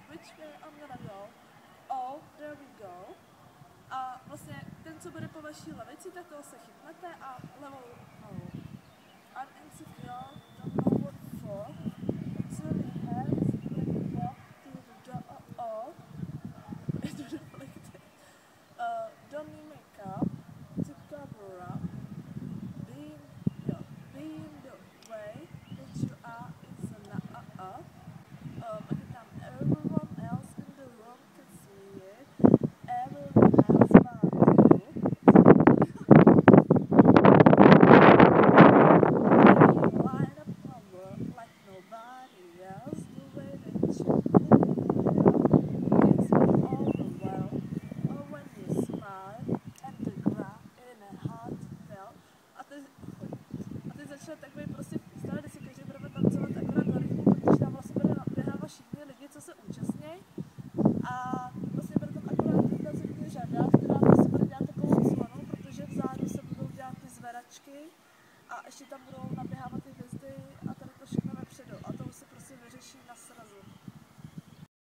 which way I'm gonna go. Oh, there we go. A vlastně ten, co bude po vaší levici, tak toho se chytnete a levou nohou. I'm insecure, don't know what for. Turn your head, when you walk to the door. Oh, it would reflect. Don't need makeup to cover up. Being the way that you are is an everyone else in the room can see it. Everyone else but you. You light up my world like nobody else. The way that you gets me overwhelmed. Or when you smile and the ground in a hard to tell. A teď začne takový prostě freestyle, kde si každý budeme tancovat akorát do rytmu, protože tam vlastně bude naběhávat všichni lidi, co se účastnějí. A vlastně bude tam akorát intenzivní řada, která vlastně bude dělat takovou zvonou, protože vzadu se budou dělat ty zvedačky a ještě tam budou